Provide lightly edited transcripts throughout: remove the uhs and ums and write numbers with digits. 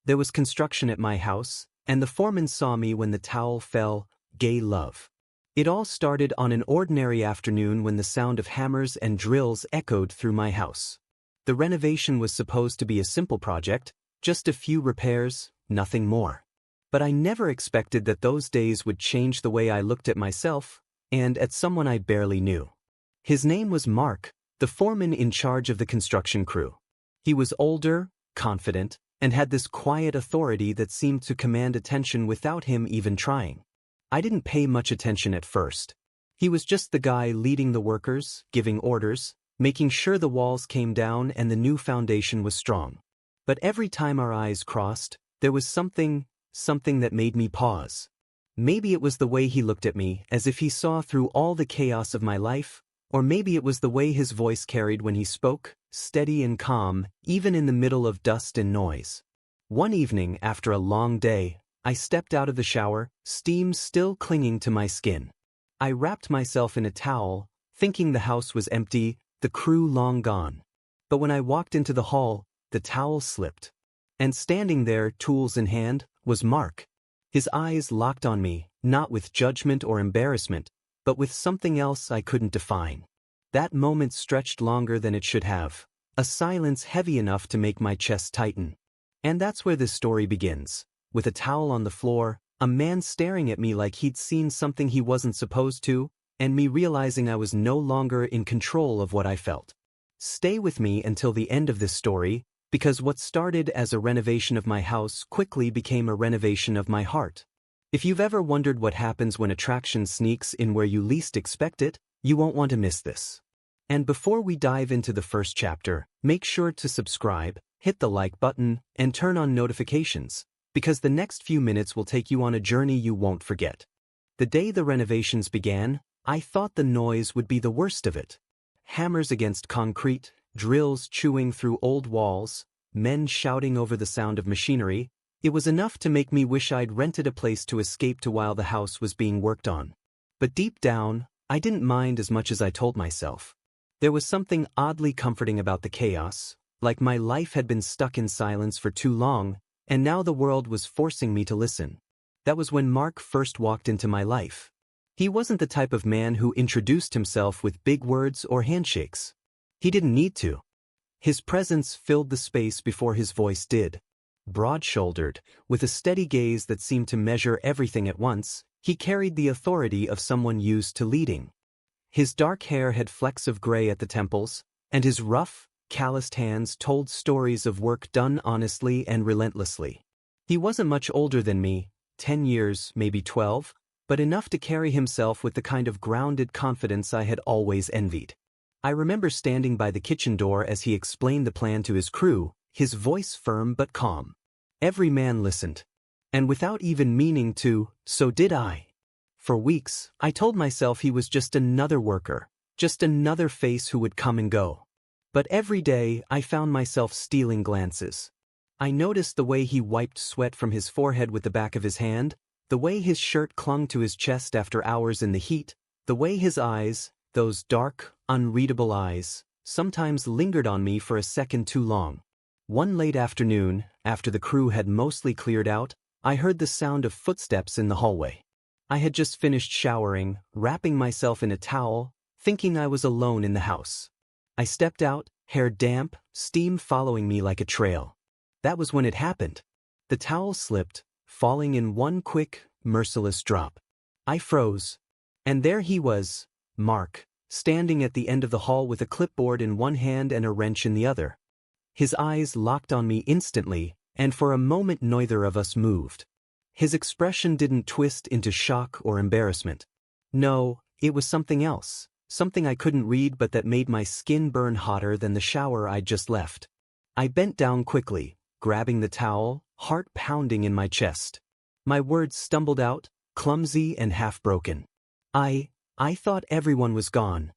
There was construction at my house, and the foreman saw me when the towel fell, gay love. It all started on an ordinary afternoon when the sound of hammers and drills echoed through my house. The renovation was supposed to be a simple project, just a few repairs, nothing more. But I never expected that those days would change the way I looked at myself, and at someone I barely knew. His name was Mark, the foreman in charge of the construction crew. He was older, confident, and had this quiet authority that seemed to command attention without him even trying. I didn't pay much attention at first. He was just the guy leading the workers, giving orders, making sure the walls came down and the new foundation was strong. But every time our eyes crossed, there was something that made me pause. Maybe it was the way he looked at me, as if he saw through all the chaos of my life, or maybe it was the way his voice carried when he spoke, steady and calm, even in the middle of dust and noise. One evening, after a long day, I stepped out of the shower, steam still clinging to my skin. I wrapped myself in a towel, thinking the house was empty, the crew long gone. But when I walked into the hall, the towel slipped. And standing there, tools in hand, was Mark. His eyes locked on me, not with judgment or embarrassment, but with something else I couldn't define. That moment stretched longer than it should have, a silence heavy enough to make my chest tighten. And that's where this story begins. With a towel on the floor, a man staring at me like he'd seen something he wasn't supposed to, and me realizing I was no longer in control of what I felt. Stay with me until the end of this story, because what started as a renovation of my house quickly became a renovation of my heart. If you've ever wondered what happens when attraction sneaks in where you least expect it, you won't want to miss this. And before we dive into the first chapter, make sure to subscribe, hit the like button, and turn on notifications, because the next few minutes will take you on a journey you won't forget. The day the renovations began, I thought the noise would be the worst of it. Hammers against concrete, drills chewing through old walls, men shouting over the sound of machinery. It was enough to make me wish I'd rented a place to escape to while the house was being worked on. But deep down, I didn't mind as much as I told myself. There was something oddly comforting about the chaos, like my life had been stuck in silence for too long, and now the world was forcing me to listen. That was when Mark first walked into my life. He wasn't the type of man who introduced himself with big words or handshakes. He didn't need to. His presence filled the space before his voice did. Broad-shouldered, with a steady gaze that seemed to measure everything at once, he carried the authority of someone used to leading. His dark hair had flecks of gray at the temples, and his rough, calloused hands told stories of work done honestly and relentlessly. He wasn't much older than me, 10 years, maybe 12, but enough to carry himself with the kind of grounded confidence I had always envied. I remember standing by the kitchen door as he explained the plan to his crew, his voice firm but calm. Every man listened. And without even meaning to, so did I. For weeks, I told myself he was just another worker, just another face who would come and go. But every day, I found myself stealing glances. I noticed the way he wiped sweat from his forehead with the back of his hand, the way his shirt clung to his chest after hours in the heat, the way his eyes, those dark, unreadable eyes, sometimes lingered on me for a second too long. One late afternoon, after the crew had mostly cleared out, I heard the sound of footsteps in the hallway. I had just finished showering, wrapping myself in a towel, thinking I was alone in the house. I stepped out, hair damp, steam following me like a trail. That was when it happened. The towel slipped, falling in one quick, merciless drop. I froze. And there he was, Mark, standing at the end of the hall with a clipboard in one hand and a wrench in the other. His eyes locked on me instantly, and for a moment neither of us moved. His expression didn't twist into shock or embarrassment. No, it was something else, something I couldn't read but that made my skin burn hotter than the shower I'd just left. I bent down quickly, grabbing the towel, heart pounding in my chest. My words stumbled out, clumsy and half-broken. I thought everyone was gone.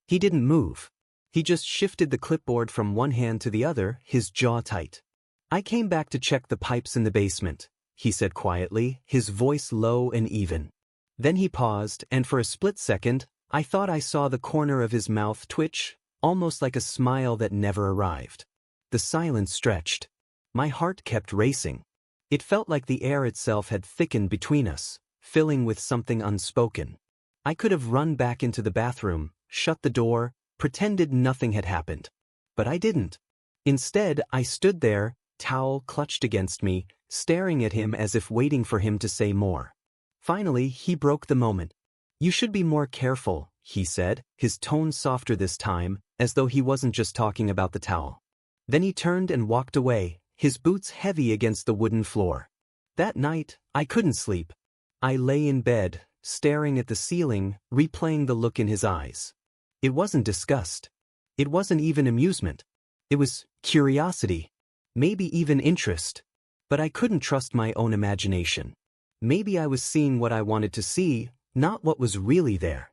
He didn't move. He just shifted the clipboard from one hand to the other, his jaw tight. I came back to check the pipes in the basement, he said quietly, his voice low and even. Then he paused, and for a split second, I thought I saw the corner of his mouth twitch, almost like a smile that never arrived. The silence stretched. My heart kept racing. It felt like the air itself had thickened between us, filling with something unspoken. I could have run back into the bathroom, shut the door, pretended nothing had happened. But I didn't. Instead, I stood there, towel clutched against me, staring at him as if waiting for him to say more. Finally, he broke the moment. "You should be more careful," he said, his tone softer this time, as though he wasn't just talking about the towel. Then he turned and walked away, his boots heavy against the wooden floor. That night, I couldn't sleep. I lay in bed, staring at the ceiling, replaying the look in his eyes. It wasn't disgust. It wasn't even amusement. It was curiosity. Maybe even interest. But I couldn't trust my own imagination. Maybe I was seeing what I wanted to see, not what was really there.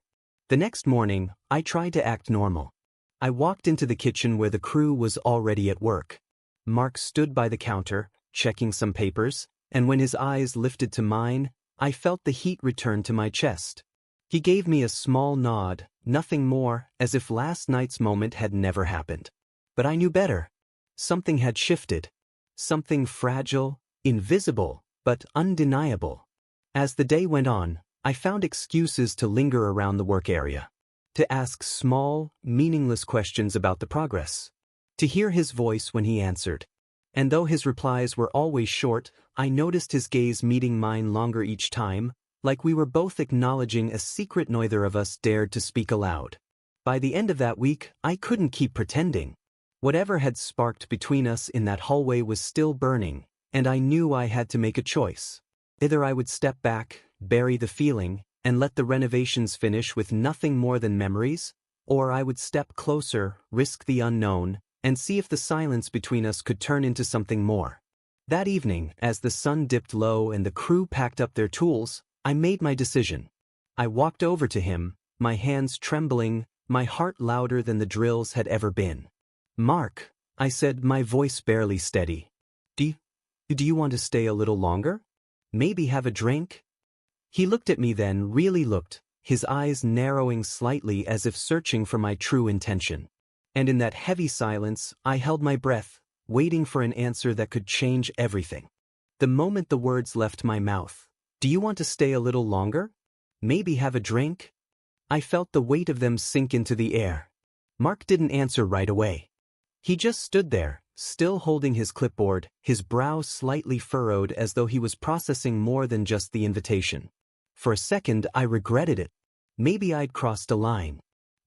The next morning, I tried to act normal. I walked into the kitchen where the crew was already at work. Mark stood by the counter, checking some papers, and when his eyes lifted to mine, I felt the heat return to my chest. He gave me a small nod, nothing more, as if last night's moment had never happened. But I knew better. Something had shifted. Something fragile, invisible, but undeniable. As the day went on, I found excuses to linger around the work area. To ask small, meaningless questions about the progress. To hear his voice when he answered. And though his replies were always short, I noticed his gaze meeting mine longer each time, like we were both acknowledging a secret neither of us dared to speak aloud. By the end of that week, I couldn't keep pretending. Whatever had sparked between us in that hallway was still burning, and I knew I had to make a choice. Either I would step back, bury the feeling, and let the renovations finish with nothing more than memories, or I would step closer, risk the unknown, and see if the silence between us could turn into something more. That evening, as the sun dipped low and the crew packed up their tools, I made my decision. I walked over to him, my hands trembling, my heart louder than the drills had ever been. "Mark," I said, my voice barely steady. Do you want to stay a little longer? Maybe have a drink?" He looked at me then, really looked, his eyes narrowing slightly as if searching for my true intention. And in that heavy silence, I held my breath, waiting for an answer that could change everything. The moment the words left my mouth, "Do you want to stay a little longer? Maybe have a drink?" I felt the weight of them sink into the air. Mark didn't answer right away. He just stood there, still holding his clipboard, his brow slightly furrowed as though he was processing more than just the invitation. For a second, I regretted it. Maybe I'd crossed a line.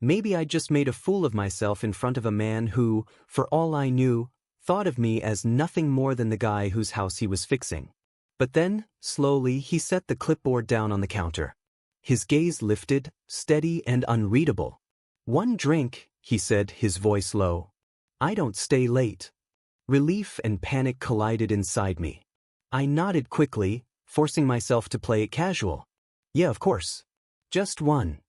Maybe I'd just made a fool of myself in front of a man who, for all I knew, thought of me as nothing more than the guy whose house he was fixing. But then, slowly, he set the clipboard down on the counter. His gaze lifted, steady and unreadable. "One drink," he said, his voice low. "I don't stay late." Relief and panic collided inside me. I nodded quickly, forcing myself to play it casual. "Yeah, of course. Just one."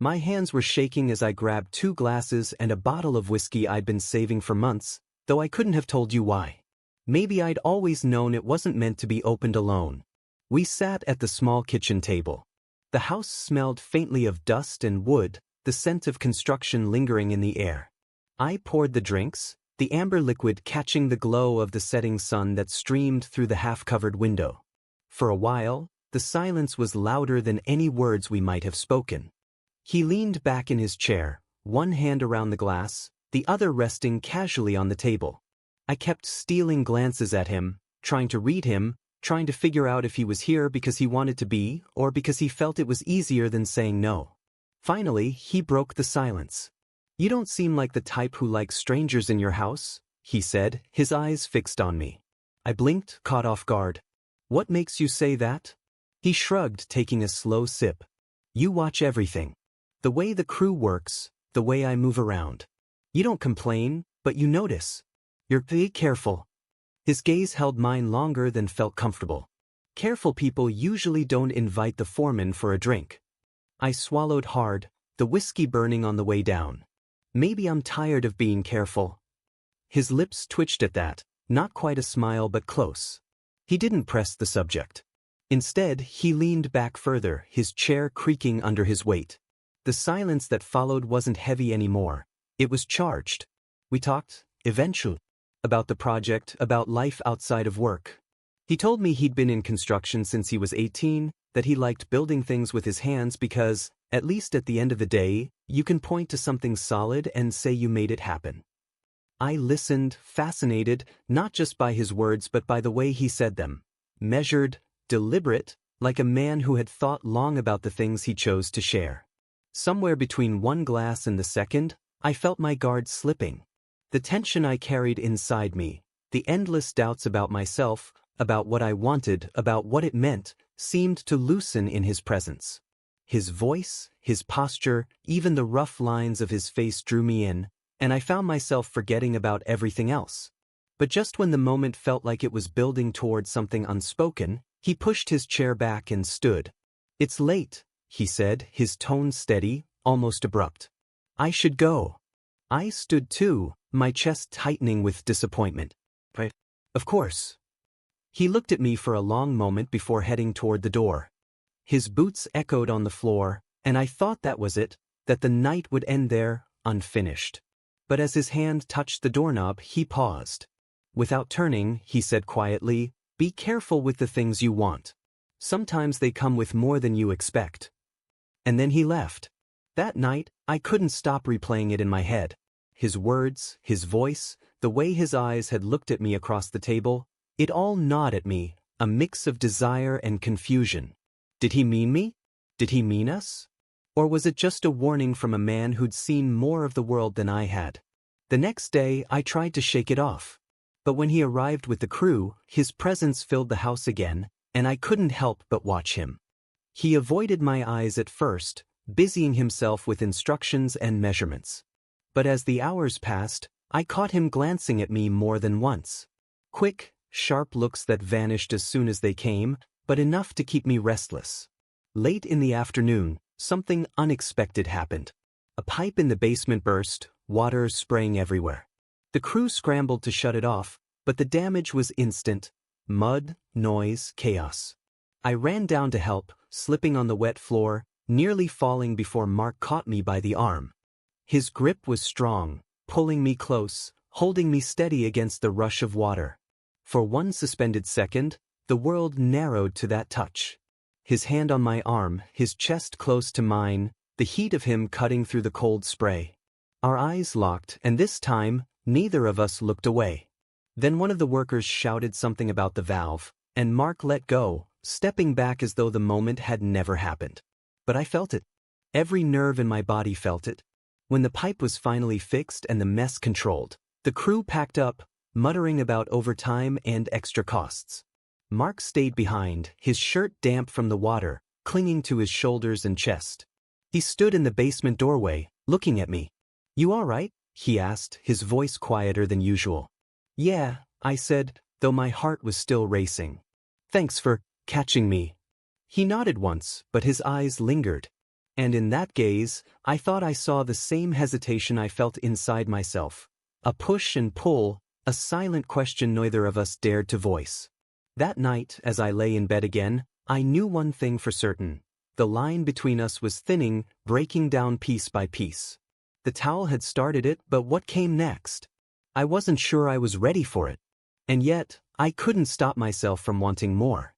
My hands were shaking as I grabbed 2 glasses and a bottle of whiskey I'd been saving for months, though I couldn't have told you why. Maybe I'd always known it wasn't meant to be opened alone. We sat at the small kitchen table. The house smelled faintly of dust and wood, the scent of construction lingering in the air. I poured the drinks, the amber liquid catching the glow of the setting sun that streamed through the half-covered window. For a while, the silence was louder than any words we might have spoken. He leaned back in his chair, one hand around the glass, the other resting casually on the table. I kept stealing glances at him, trying to read him, trying to figure out if he was here because he wanted to be, or because he felt it was easier than saying no. Finally, he broke the silence. "You don't seem like the type who likes strangers in your house," he said, his eyes fixed on me. I blinked, caught off guard. "What makes you say that?" He shrugged, taking a slow sip. "You watch everything. The way the crew works, the way I move around. You don't complain, but you notice. You're careful." His gaze held mine longer than felt comfortable. Careful people usually don't invite the foreman for a drink. I swallowed hard, the whiskey burning on the way down. Maybe I'm tired of being careful. His lips twitched at that, not quite a smile but close. He didn't press the subject. Instead, he leaned back further, his chair creaking under his weight. The silence that followed wasn't heavy anymore. It was charged. We talked, eventually, about the project, about life outside of work. He told me he'd been in construction since he was 18, that he liked building things with his hands because, at least at the end of the day, you can point to something solid and say you made it happen. I listened, fascinated, not just by his words but by the way he said them. Measured, deliberate, like a man who had thought long about the things he chose to share. Somewhere between one glass and the second, I felt my guard slipping. The tension I carried inside me, the endless doubts about myself, about what I wanted, about what it meant, seemed to loosen in his presence. His voice, his posture, even the rough lines of his face drew me in, and I found myself forgetting about everything else. But just when the moment felt like it was building toward something unspoken, he pushed his chair back and stood. "It's late," he said, his tone steady, almost abrupt. "I should go." I stood too, my chest tightening with disappointment. "But, of course." He looked at me for a long moment before heading toward the door. His boots echoed on the floor, and I thought that was it, that the night would end there, unfinished. But as his hand touched the doorknob, he paused. Without turning, he said quietly, "Be careful with the things you want. Sometimes they come with more than you expect." And then he left. That night, I couldn't stop replaying it in my head. His words, his voice, the way his eyes had looked at me across the table, it all gnawed at me, a mix of desire and confusion. Did he mean me? Did he mean us? Or was it just a warning from a man who'd seen more of the world than I had? The next day, I tried to shake it off. But when he arrived with the crew, his presence filled the house again, and I couldn't help but watch him. He avoided my eyes at first, busying himself with instructions and measurements. But as the hours passed, I caught him glancing at me more than once. Quick, sharp looks that vanished as soon as they came, but enough to keep me restless. Late in the afternoon, something unexpected happened. A pipe in the basement burst, water spraying everywhere. The crew scrambled to shut it off, but the damage was instant. Mud, noise, chaos. I ran down to help, slipping on the wet floor, nearly falling before Mark caught me by the arm. His grip was strong, pulling me close, holding me steady against the rush of water. For one suspended second, the world narrowed to that touch. His hand on my arm, his chest close to mine, the heat of him cutting through the cold spray. Our eyes locked, and this time, neither of us looked away. Then one of the workers shouted something about the valve, and Mark let go, stepping back as though the moment had never happened. But I felt it. Every nerve in my body felt it. When the pipe was finally fixed and the mess controlled, the crew packed up, muttering about overtime and extra costs. Mark stayed behind, his shirt damp from the water, clinging to his shoulders and chest. He stood in the basement doorway, looking at me. "You all right?" he asked, his voice quieter than usual. "Yeah," I said, though my heart was still racing. "Thanks for catching me." He nodded once, but his eyes lingered. And in that gaze, I thought I saw the same hesitation I felt inside myself. A push and pull, a silent question neither of us dared to voice. That night, as I lay in bed again, I knew one thing for certain. The line between us was thinning, breaking down piece by piece. The towel had started it, but what came next? I wasn't sure I was ready for it. And yet, I couldn't stop myself from wanting more.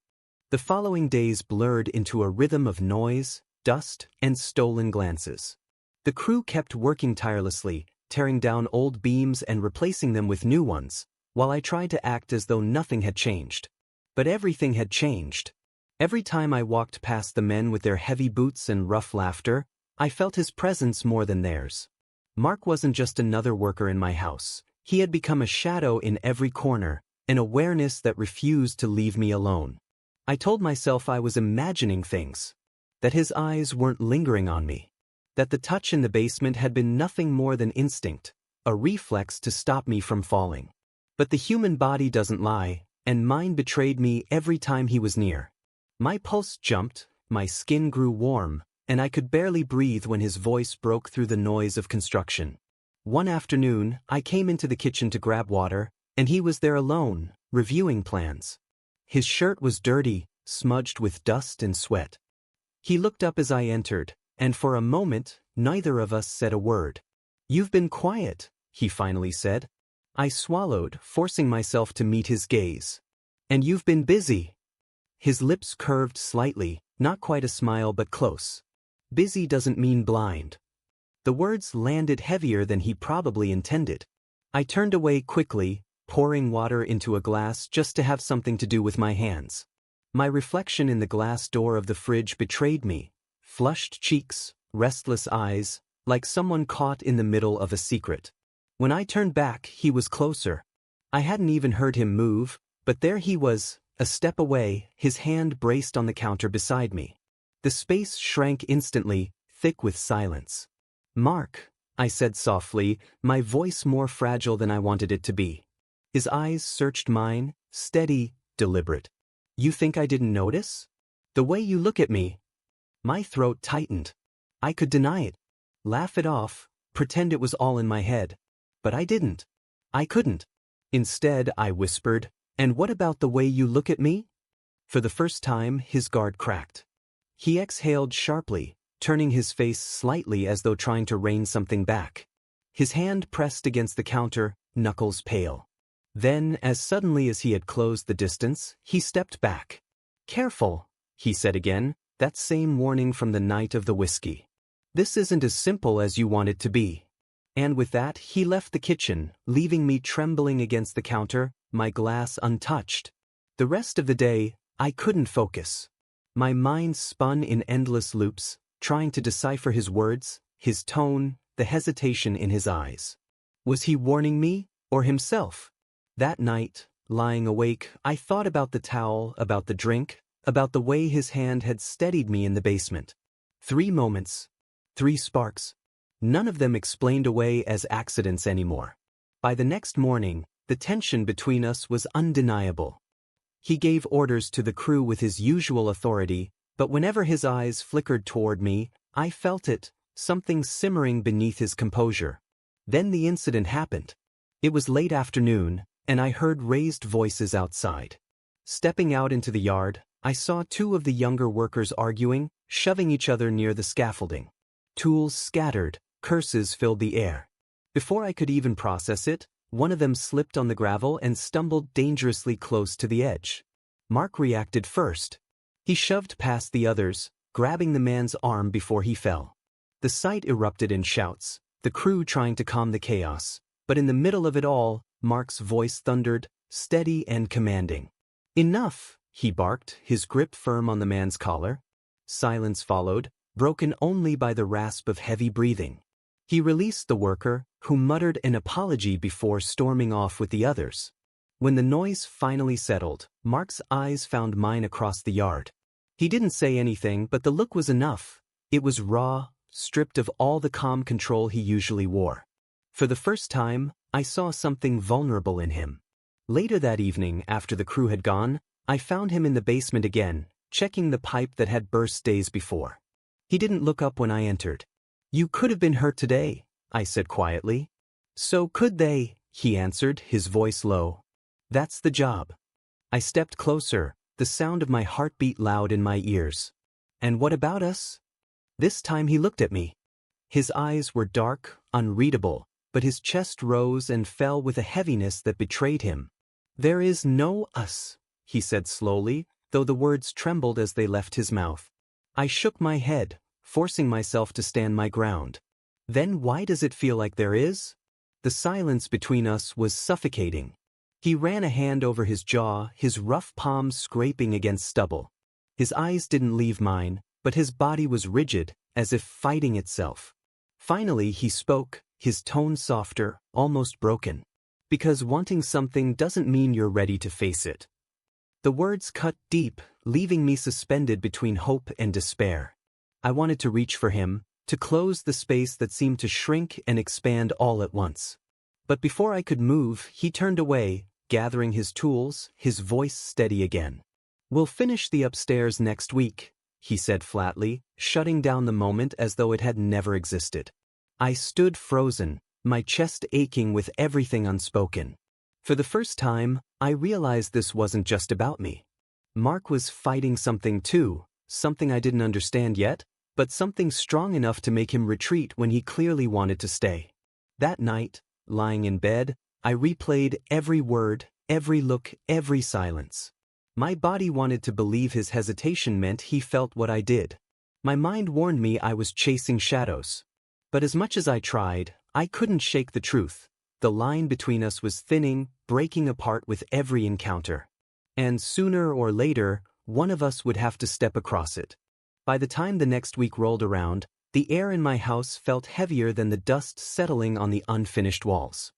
The following days blurred into a rhythm of noise, dust, and stolen glances. The crew kept working tirelessly, tearing down old beams and replacing them with new ones, while I tried to act as though nothing had changed. But everything had changed. Every time I walked past the men with their heavy boots and rough laughter, I felt his presence more than theirs. Mark wasn't just another worker in my house. He had become a shadow in every corner, an awareness that refused to leave me alone. I told myself I was imagining things, that his eyes weren't lingering on me, that the touch in the basement had been nothing more than instinct, a reflex to stop me from falling. But the human body doesn't lie, and mine betrayed me every time he was near. My pulse jumped, my skin grew warm, and I could barely breathe when his voice broke through the noise of construction. One afternoon, I came into the kitchen to grab water, and he was there alone, reviewing plans. His shirt was dirty, smudged with dust and sweat. He looked up as I entered, and for a moment, neither of us said a word. "You've been quiet," he finally said. I swallowed, forcing myself to meet his gaze. And you've been busy. His lips curved slightly, not quite a smile but close. Busy doesn't mean blind. The words landed heavier than he probably intended. I turned away quickly, pouring water into a glass just to have something to do with my hands. My reflection in the glass door of the fridge betrayed me. Flushed cheeks, restless eyes, like someone caught in the middle of a secret. When I turned back, he was closer. I hadn't even heard him move, but there he was, a step away, his hand braced on the counter beside me. The space shrank instantly, thick with silence. "Mark," I said softly, my voice more fragile than I wanted it to be. His eyes searched mine, steady, deliberate. "You think I didn't notice? The way you look at me." My throat tightened. I could deny it, laugh it off, pretend it was all in my head. But I didn't. I couldn't. Instead, I whispered, "And what about the way you look at me?" For the first time, his guard cracked. He exhaled sharply, turning his face slightly as though trying to rein something back. His hand pressed against the counter, knuckles pale. Then, as suddenly as he had closed the distance, he stepped back. "Careful," he said again, that same warning from the night of the whiskey. "This isn't as simple as you want it to be." And with that, he left the kitchen, leaving me trembling against the counter, my glass untouched. The rest of the day, I couldn't focus. My mind spun in endless loops, trying to decipher his words, his tone, the hesitation in his eyes. Was he warning me, or himself? That night, lying awake, I thought about the towel, about the drink, about the way his hand had steadied me in the basement. 3 moments. 3 sparks. None of them explained away as accidents anymore. By the next morning, the tension between us was undeniable. He gave orders to the crew with his usual authority, but whenever his eyes flickered toward me, I felt it, something simmering beneath his composure. Then the incident happened. It was late afternoon, and I heard raised voices outside. Stepping out into the yard, I saw 2 of the younger workers arguing, shoving each other near the scaffolding. Tools scattered, curses filled the air. Before I could even process it, one of them slipped on the gravel and stumbled dangerously close to the edge. Mark reacted first. He shoved past the others, grabbing the man's arm before he fell. The site erupted in shouts, the crew trying to calm the chaos, but in the middle of it all, Mark's voice thundered, steady and commanding. "Enough," he barked, his grip firm on the man's collar. Silence followed, broken only by the rasp of heavy breathing. He released the worker, who muttered an apology before storming off with the others. When the noise finally settled, Mark's eyes found mine across the yard. He didn't say anything, but the look was enough. It was raw, stripped of all the calm control he usually wore. For the first time, I saw something vulnerable in him. Later that evening, after the crew had gone, I found him in the basement again, checking the pipe that had burst days before. He didn't look up when I entered. "You could have been hurt today," I said quietly. "So could they," he answered, his voice low. "That's the job." I stepped closer, the sound of my heartbeat loud in my ears. "And what about us?" This time he looked at me. His eyes were dark, unreadable, but his chest rose and fell with a heaviness that betrayed him. "There is no us," he said slowly, though the words trembled as they left his mouth. I shook my head, forcing myself to stand my ground. "Then why does it feel like there is?" The silence between us was suffocating. He ran a hand over his jaw, his rough palms scraping against stubble. His eyes didn't leave mine, but his body was rigid, as if fighting itself. Finally he spoke, his tone softer, almost broken. "Because wanting something doesn't mean you're ready to face it." The words cut deep, leaving me suspended between hope and despair. I wanted to reach for him, to close the space that seemed to shrink and expand all at once. But before I could move, he turned away, gathering his tools, his voice steady again. "We'll finish the upstairs next week," he said flatly, shutting down the moment as though it had never existed. I stood frozen, my chest aching with everything unspoken. For the first time, I realized this wasn't just about me. Mark was fighting something too, something I didn't understand yet, but something strong enough to make him retreat when he clearly wanted to stay. That night, lying in bed, I replayed every word, every look, every silence. My body wanted to believe his hesitation meant he felt what I did. My mind warned me I was chasing shadows. But as much as I tried, I couldn't shake the truth. The line between us was thinning, breaking apart with every encounter. And sooner or later, one of us would have to step across it. By the time the next week rolled around, the air in my house felt heavier than the dust settling on the unfinished walls.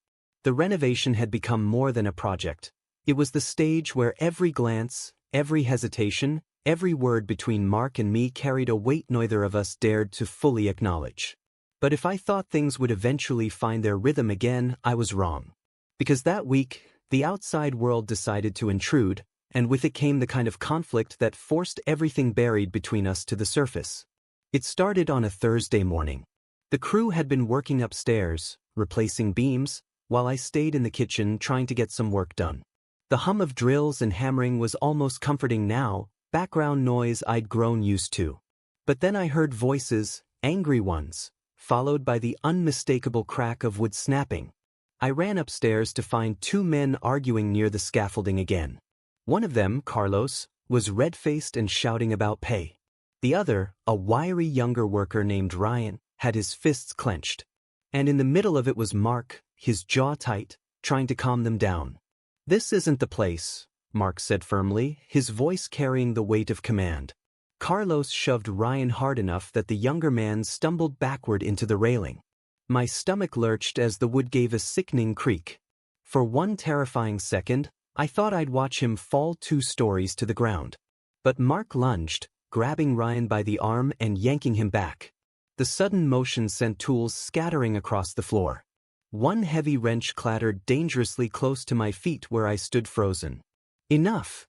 The renovation had become more than a project. It was the stage where every glance, every hesitation, every word between Mark and me carried a weight neither of us dared to fully acknowledge. But if I thought things would eventually find their rhythm again, I was wrong. Because that week, the outside world decided to intrude, and with it came the kind of conflict that forced everything buried between us to the surface. It started on a Thursday morning. The crew had been working upstairs, replacing beams, while I stayed in the kitchen trying to get some work done. The hum of drills and hammering was almost comforting now, background noise I'd grown used to. But then I heard voices, angry ones, followed by the unmistakable crack of wood snapping. I ran upstairs to find two men arguing near the scaffolding again. One of them, Carlos, was red-faced and shouting about pay. The other, a wiry younger worker named Ryan, had his fists clenched. And in the middle of it was Mark, his jaw tight, trying to calm them down. "This isn't the place," Mark said firmly, his voice carrying the weight of command. Carlos shoved Ryan hard enough that the younger man stumbled backward into the railing. My stomach lurched as the wood gave a sickening creak. For one terrifying second, I thought I'd watch him fall 2 stories to the ground. But Mark lunged, grabbing Ryan by the arm and yanking him back. The sudden motion sent tools scattering across the floor. One heavy wrench clattered dangerously close to my feet where I stood frozen. "Enough!"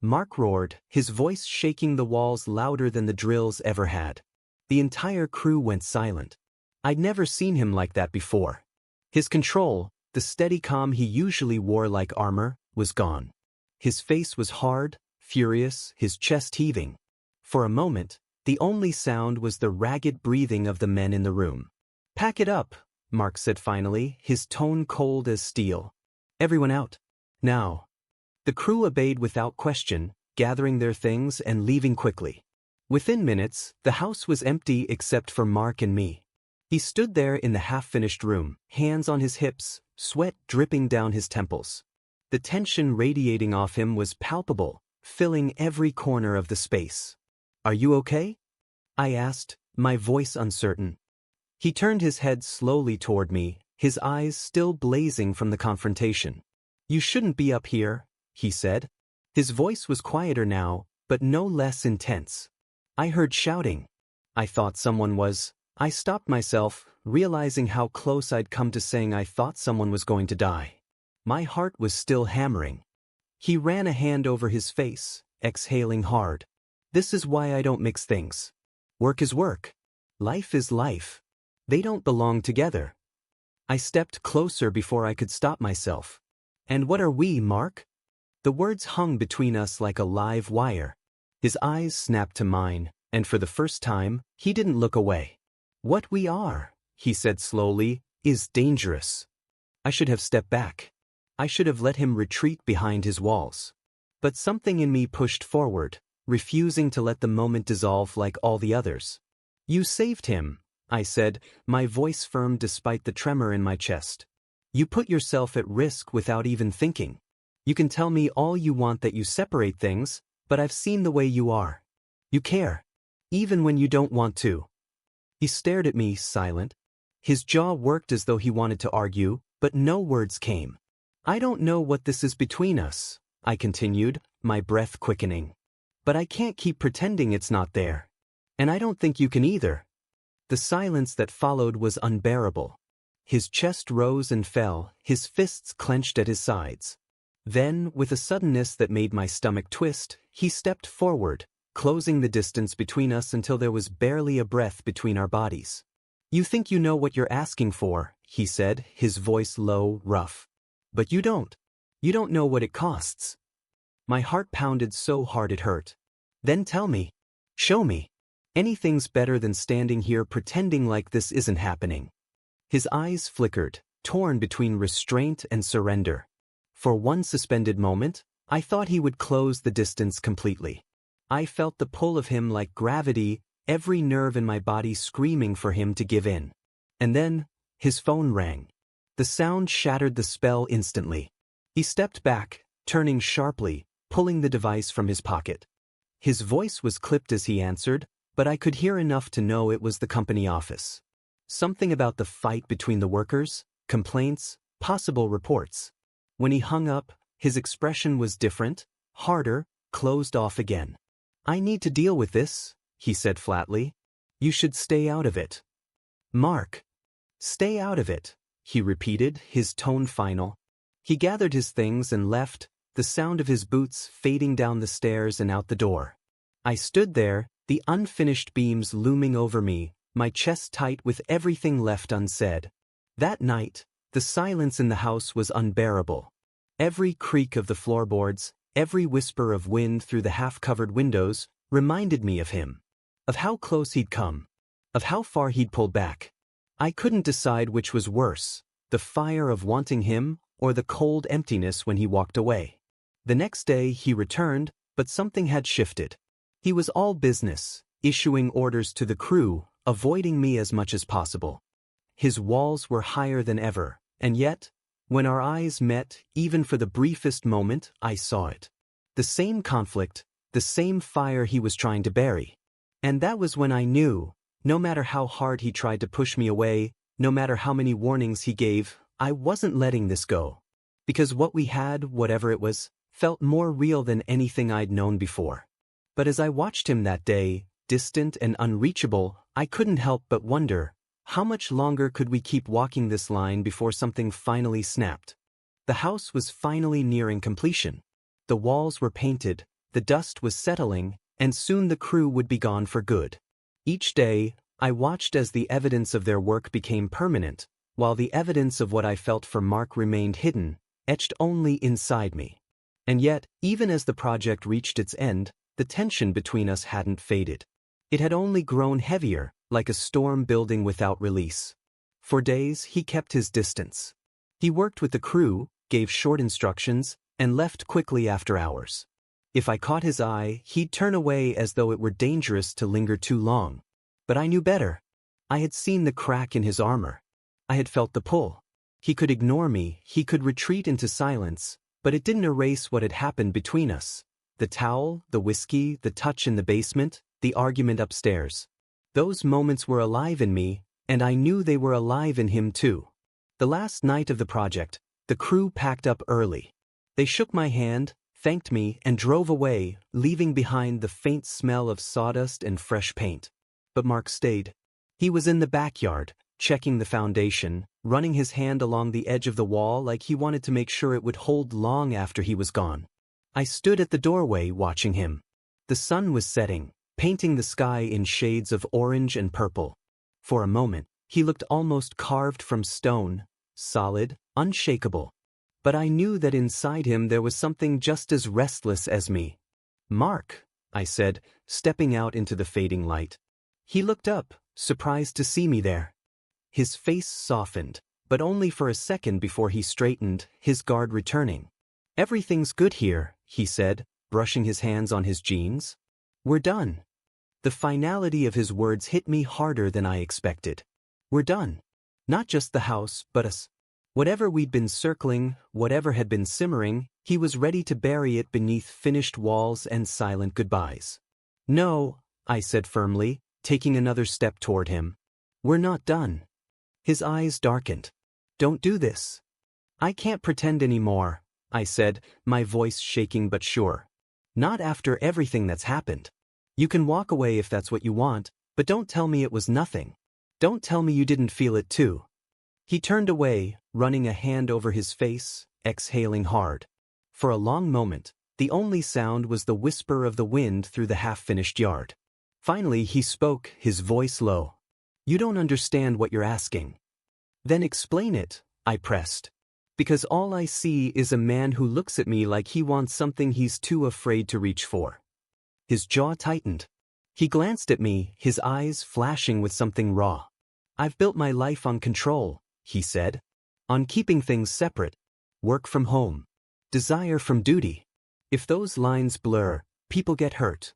Mark roared, his voice shaking the walls louder than the drills ever had. The entire crew went silent. I'd never seen him like that before. His control, the steady calm he usually wore like armor, was gone. His face was hard, furious, his chest heaving. For a moment, the only sound was the ragged breathing of the men in the room. "Pack it up," Mark said finally, his tone cold as steel. "Everyone out. Now." The crew obeyed without question, gathering their things and leaving quickly. Within minutes, the house was empty except for Mark and me. He stood there in the half-finished room, hands on his hips, sweat dripping down his temples. The tension radiating off him was palpable, filling every corner of the space. "Are you okay?" I asked, my voice uncertain. He turned his head slowly toward me, his eyes still blazing from the confrontation. "You shouldn't be up here," he said. His voice was quieter now, but no less intense. I heard shouting. I thought someone was. I stopped myself, realizing how close I'd come to saying I thought someone was going to die. My heart was still hammering. He ran a hand over his face, exhaling hard. "This is why I don't mix things. Work is work. Life is life. They don't belong together." I stepped closer before I could stop myself. "And what are we, Mark?" The words hung between us like a live wire. His eyes snapped to mine, and for the first time, he didn't look away. "What we are," he said slowly, "is dangerous." I should have stepped back. I should have let him retreat behind his walls. But something in me pushed forward, refusing to let the moment dissolve like all the others. "You saved him," I said, my voice firm despite the tremor in my chest. "You put yourself at risk without even thinking. You can tell me all you want that you separate things, but I've seen the way you are. You care, even when you don't want to." He stared at me, silent. His jaw worked as though he wanted to argue, but no words came. "I don't know what this is between us," I continued, my breath quickening. "But I can't keep pretending it's not there. And I don't think you can either." The silence that followed was unbearable. His chest rose and fell, his fists clenched at his sides. Then, with a suddenness that made my stomach twist, he stepped forward, closing the distance between us until there was barely a breath between our bodies. "You think you know what you're asking for," he said, his voice low, rough. "But you don't. You don't know what it costs." My heart pounded so hard it hurt. "Then tell me. Show me. Anything's better than standing here pretending like this isn't happening." His eyes flickered, torn between restraint and surrender. For one suspended moment, I thought he would close the distance completely. I felt the pull of him like gravity, every nerve in my body screaming for him to give in. And then, his phone rang. The sound shattered the spell instantly. He stepped back, turning sharply, pulling the device from his pocket. His voice was clipped as he answered, but I could hear enough to know it was the company office. Something about the fight between the workers, complaints, possible reports. When he hung up, his expression was different, harder, closed off again. "I need to deal with this," he said flatly. "You should stay out of it." "Mark." "Stay out of it," he repeated, his tone final. He gathered his things and left, the sound of his boots fading down the stairs and out the door. I stood there, the unfinished beams looming over me, my chest tight with everything left unsaid. That night, the silence in the house was unbearable. Every creak of the floorboards, every whisper of wind through the half-covered windows, reminded me of him. Of how close he'd come. Of how far he'd pulled back. I couldn't decide which was worse, the fire of wanting him, or the cold emptiness when he walked away. The next day he returned, but something had shifted. He was all business, issuing orders to the crew, avoiding me as much as possible. His walls were higher than ever, and yet, when our eyes met, even for the briefest moment, I saw it. The same conflict, the same fire he was trying to bury. And that was when I knew, no matter how hard he tried to push me away, no matter how many warnings he gave, I wasn't letting this go. Because what we had, whatever it was, felt more real than anything I'd known before. But as I watched him that day, distant and unreachable, I couldn't help but wonder, how much longer could we keep walking this line before something finally snapped? The house was finally nearing completion. The walls were painted, the dust was settling, and soon the crew would be gone for good. Each day, I watched as the evidence of their work became permanent, while the evidence of what I felt for Mark remained hidden, etched only inside me. And yet, even as the project reached its end, the tension between us hadn't faded. It had only grown heavier, like a storm building without release. For days, he kept his distance. He worked with the crew, gave short instructions, and left quickly after hours. If I caught his eye, he'd turn away as though it were dangerous to linger too long. But I knew better. I had seen the crack in his armor. I had felt the pull. He could ignore me, he could retreat into silence, but it didn't erase what had happened between us. The towel, the whiskey, the touch in the basement, the argument upstairs. Those moments were alive in me, and I knew they were alive in him too. The last night of the project, the crew packed up early. They shook my hand, thanked me, and drove away, leaving behind the faint smell of sawdust and fresh paint. But Mark stayed. He was in the backyard, checking the foundation, running his hand along the edge of the wall like he wanted to make sure it would hold long after he was gone. I stood at the doorway watching him. The sun was setting, painting the sky in shades of orange and purple. For a moment, he looked almost carved from stone, solid, unshakable. But I knew that inside him there was something just as restless as me. "Mark," I said, stepping out into the fading light. He looked up, surprised to see me there. His face softened, but only for a second before he straightened, his guard returning. "Everything's good here," he said, brushing his hands on his jeans. "We're done." The finality of his words hit me harder than I expected. We're done. Not just the house, but us. Whatever we'd been circling, whatever had been simmering, he was ready to bury it beneath finished walls and silent goodbyes. "No," I said firmly, taking another step toward him. "We're not done." His eyes darkened. "Don't do this." "I can't pretend anymore," I said, my voice shaking but sure. "Not after everything that's happened. You can walk away if that's what you want, but don't tell me it was nothing. Don't tell me you didn't feel it too." He turned away, running a hand over his face, exhaling hard. For a long moment, the only sound was the whisper of the wind through the half-finished yard. Finally he spoke, his voice low. "You don't understand what you're asking." "Then explain it," I pressed. "Because all I see is a man who looks at me like he wants something he's too afraid to reach for." His jaw tightened. He glanced at me, his eyes flashing with something raw. "I've built my life on control," he said. "On keeping things separate. Work from home. Desire from duty. If those lines blur, people get hurt.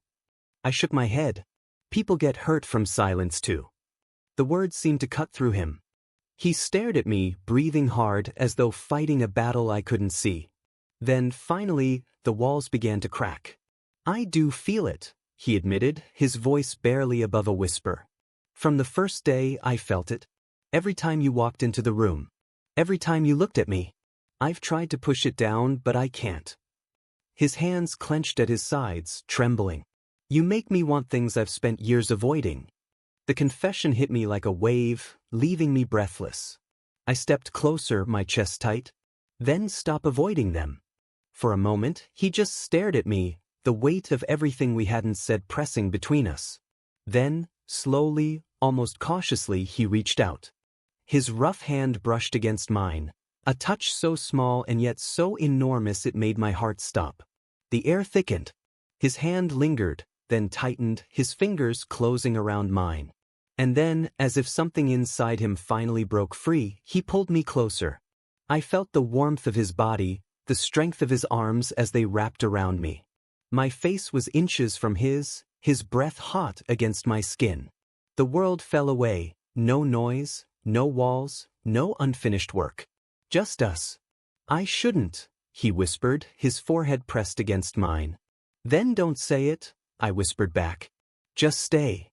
I shook my head. People get hurt from silence too. The words seemed to cut through him. He stared at me, breathing hard as though fighting a battle I couldn't see. Then, finally, the walls began to crack. I do feel it, he admitted, his voice barely above a whisper. From the first day, I felt it. Every time you walked into the room. Every time you looked at me. I've tried to push it down, but I can't. His hands clenched at his sides, trembling. You make me want things I've spent years avoiding. The confession hit me like a wave, leaving me breathless. I stepped closer, my chest tight. Then stop avoiding them. For a moment, he just stared at me, the weight of everything we hadn't said pressing between us. Then, slowly, almost cautiously, he reached out. His rough hand brushed against mine, a touch so small and yet so enormous it made my heart stop. The air thickened. His hand lingered, then tightened, his fingers closing around mine. And then, as if something inside him finally broke free, he pulled me closer. I felt the warmth of his body, the strength of his arms as they wrapped around me. My face was inches from his breath hot against my skin. The world fell away, no noise, no walls, no unfinished work. Just us. I shouldn't, he whispered, his forehead pressed against mine. Then don't say it, I whispered back. Just stay.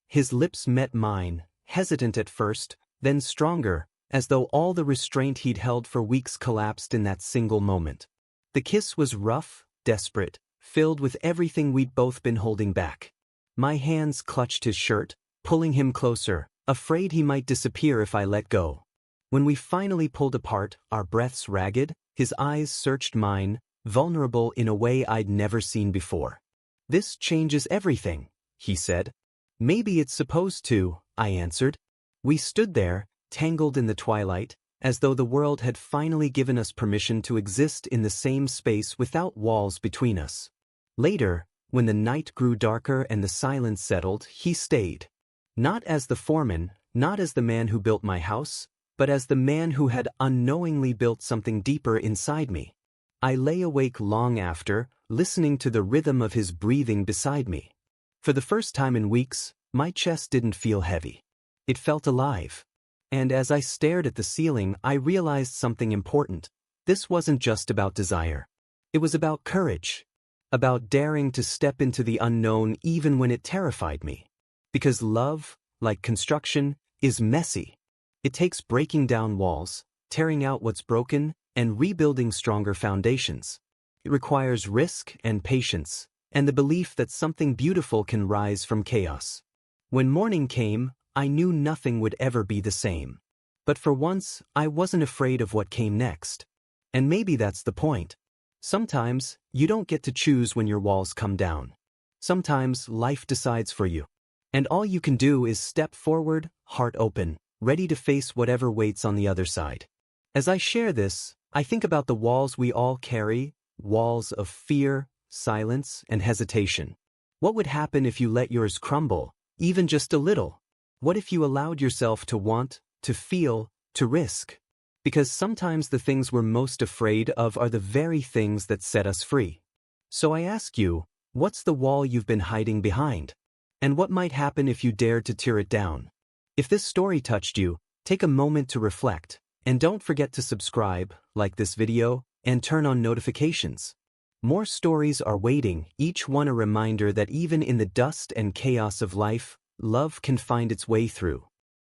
His lips met mine, hesitant at first, then stronger, as though all the restraint he'd held for weeks collapsed in that single moment. The kiss was rough, desperate, filled with everything we'd both been holding back. My hands clutched his shirt, pulling him closer, afraid he might disappear if I let go. When we finally pulled apart, our breaths ragged, his eyes searched mine, vulnerable in a way I'd never seen before. This changes everything, he said. Maybe it's supposed to, I answered. We stood there, tangled in the twilight, as though the world had finally given us permission to exist in the same space without walls between us. Later, when the night grew darker and the silence settled, he stayed. Not as the foreman, not as the man who built my house, but as the man who had unknowingly built something deeper inside me. I lay awake long after, listening to the rhythm of his breathing beside me. For the first time in weeks, my chest didn't feel heavy. It felt alive. And as I stared at the ceiling, I realized something important. This wasn't just about desire. It was about courage. About daring to step into the unknown even when it terrified me. Because love, like construction, is messy. It takes breaking down walls, tearing out what's broken, and rebuilding stronger foundations. It requires risk and patience, and the belief that something beautiful can rise from chaos. When morning came, I knew nothing would ever be the same. But for once, I wasn't afraid of what came next. And maybe that's the point. Sometimes, you don't get to choose when your walls come down. Sometimes, life decides for you. And all you can do is step forward, heart open, ready to face whatever waits on the other side. As I share this, I think about the walls we all carry, walls of fear, silence, and hesitation. What would happen if you let yours crumble, even just a little? What if you allowed yourself to want, to feel, to risk? Because sometimes the things we're most afraid of are the very things that set us free. So I ask you, what's the wall you've been hiding behind? And what might happen if you dared to tear it down? If this story touched you, take a moment to reflect, and don't forget to subscribe, like this video, and turn on notifications. More stories are waiting, each one a reminder that even in the dust and chaos of life, love can find its way through.